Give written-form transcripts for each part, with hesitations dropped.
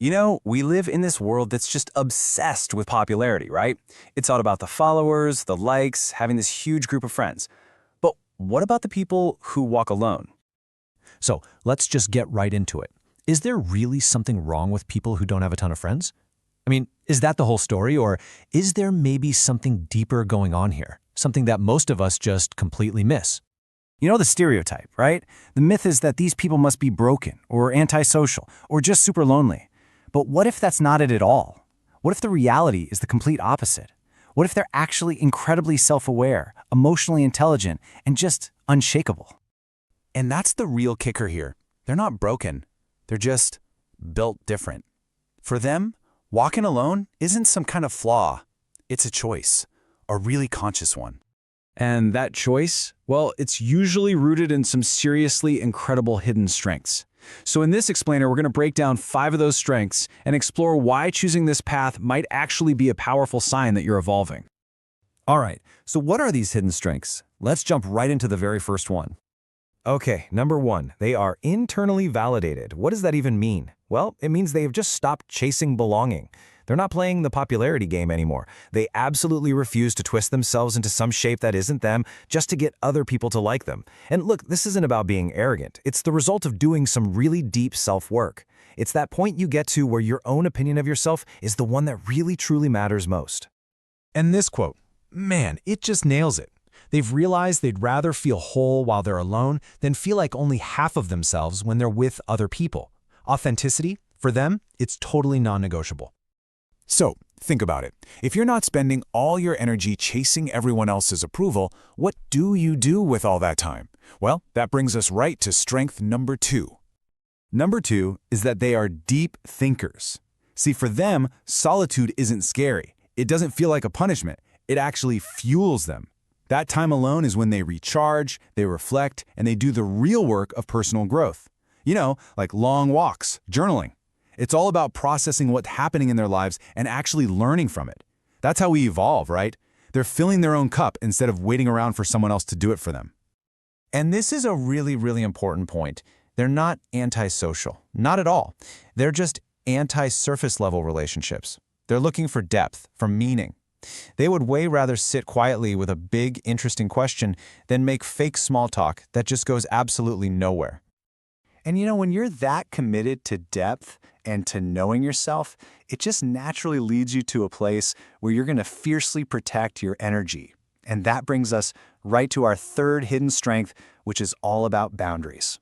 We live in this world that's just obsessed with popularity, right? It's all about the followers, the likes, having this huge group of friends. But what about the people who walk alone? So let's just get right into it. Is there really something wrong with people who don't have a ton of friends? I mean, is that the whole story, or is there maybe something deeper going on here? Something that most of us just completely miss? You know the stereotype, right? The myth is that these people must be broken, or antisocial, or just super lonely. But what if that's not it at all? What if the reality is the complete opposite? What if they're actually incredibly self-aware, emotionally intelligent, and just unshakable? And that's the real kicker here. They're not broken. They're just built different. For them, walking alone isn't some kind of flaw. It's a choice, a really conscious one. And that choice, well, it's usually rooted in some seriously incredible hidden strengths. So in this explainer, we're going to break down 5 of those strengths and explore why choosing this path might actually be a powerful sign that you're evolving. All right, so what are these hidden strengths? Let's jump right into the very first one. Okay, number 1, they are internally validated. What does that even mean? Well, it means they have just stopped chasing belonging. They're not playing the popularity game anymore. They absolutely refuse to twist themselves into some shape that isn't them just to get other people to like them. And look, this isn't about being arrogant. It's the result of doing some really deep self-work. It's that point you get to where your own opinion of yourself is the one that really truly matters most. And this quote, man, it just nails it. They've realized they'd rather feel whole while they're alone than feel like only half of themselves when they're with other people. Authenticity, for them, it's totally non-negotiable. So, think about it. If you're not spending all your energy chasing everyone else's approval, what do you do with all that time? Well, that brings us right to strength number 2. Number 2 is that they are deep thinkers. See, for them, solitude isn't scary. It doesn't feel like a punishment. It actually fuels them. That time alone is when they recharge, they reflect, and they do the real work of personal growth. Like long walks, journaling. It's all about processing what's happening in their lives and actually learning from it. That's how we evolve, right? They're filling their own cup instead of waiting around for someone else to do it for them. And this is a really, really important point. They're not antisocial. Not at all. They're just anti-surface level relationships. They're looking for depth, for meaning. They would way rather sit quietly with a big, interesting question than make fake small talk that just goes absolutely nowhere. And when you're that committed to depth and to knowing yourself, it just naturally leads you to a place where you're going to fiercely protect your energy. And that brings us right to our third hidden strength, which is all about boundaries.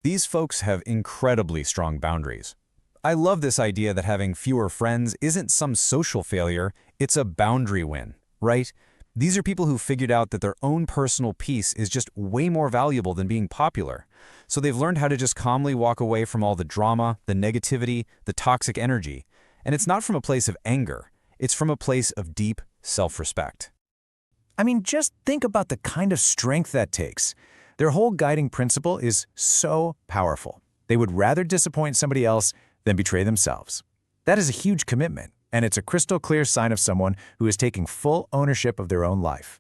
These folks have incredibly strong boundaries. I love this idea that having fewer friends isn't some social failure, it's a boundary win, right? These are people who figured out that their own personal peace is just way more valuable than being popular. So they've learned how to just calmly walk away from all the drama, the negativity, the toxic energy. And it's not from a place of anger. It's from a place of deep self-respect. I mean, just think about the kind of strength that takes. Their whole guiding principle is so powerful. They would rather disappoint somebody else than betray themselves. That is a huge commitment, and it's a crystal clear sign of someone who is taking full ownership of their own life.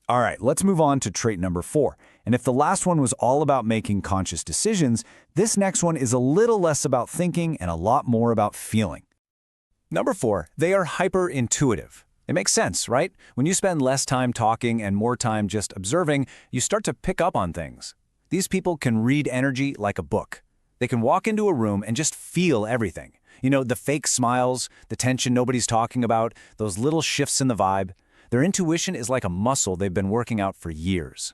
All right, let's move on to trait number 4. And if the last one was all about making conscious decisions, this next one is a little less about thinking and a lot more about feeling. Number 4, they are hyper-intuitive. It makes sense, right? When you spend less time talking and more time just observing, you start to pick up on things. These people can read energy like a book. They can walk into a room and just feel everything. The fake smiles, the tension nobody's talking about, those little shifts in the vibe. Their intuition is like a muscle they've been working out for years.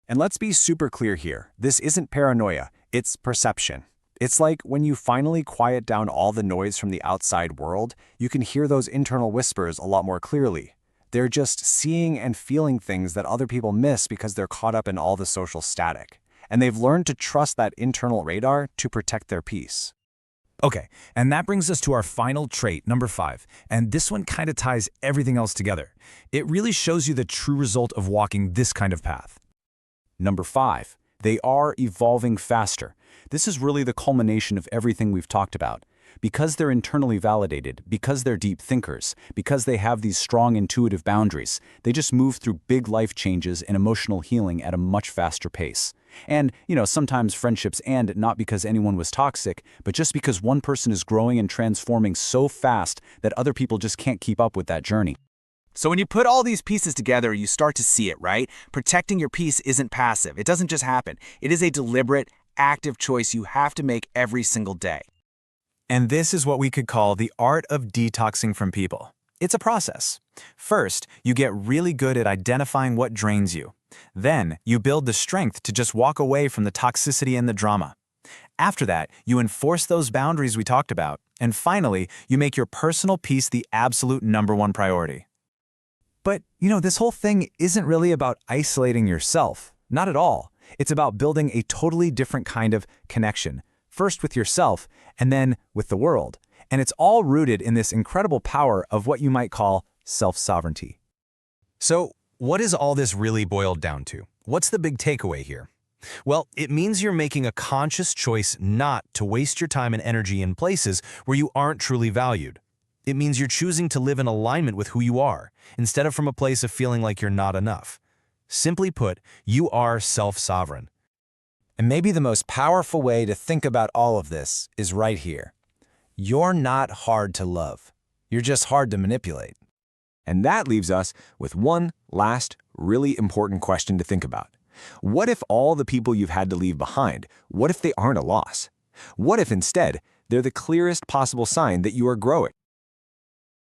And let's be super clear here. This isn't paranoia, it's perception. It's like when you finally quiet down all the noise from the outside world, you can hear those internal whispers a lot more clearly. They're just seeing and feeling things that other people miss because they're caught up in all the social static. And they've learned to trust that internal radar to protect their peace. Okay, and that brings us to our final trait, number 5. And this one kind of ties everything else together. It really shows you the true result of walking this kind of path. Number 5, they are evolving faster. This is really the culmination of everything we've talked about. Because they're internally validated, because they're deep thinkers, because they have these strong intuitive boundaries, they just move through big life changes and emotional healing at a much faster pace. And, sometimes friendships end not because anyone was toxic, but just because one person is growing and transforming so fast that other people just can't keep up with that journey. So when you put all these pieces together, you start to see it, right? Protecting your peace isn't passive. It doesn't just happen. It is a deliberate, active choice you have to make every single day. And this is what we could call the art of detoxing from people. It's a process. First, you get really good at identifying what drains you. Then, you build the strength to just walk away from the toxicity and the drama. After that, you enforce those boundaries we talked about. And finally, you make your personal peace the absolute #1 priority. But, this whole thing isn't really about isolating yourself. Not at all. It's about building a totally different kind of connection. First with yourself, and then with the world. And it's all rooted in this incredible power of what you might call self-sovereignty. So, what is all this really boiled down to? What's the big takeaway here? Well, it means you're making a conscious choice not to waste your time and energy in places where you aren't truly valued. It means you're choosing to live in alignment with who you are, instead of from a place of feeling like you're not enough. Simply put, you are self-sovereign. And maybe the most powerful way to think about all of this is right here. You're not hard to love. You're just hard to manipulate. And that leaves us with one last, really important question to think about. What if all the people you've had to leave behind, what if they aren't a loss? What if instead, they're the clearest possible sign that you are growing?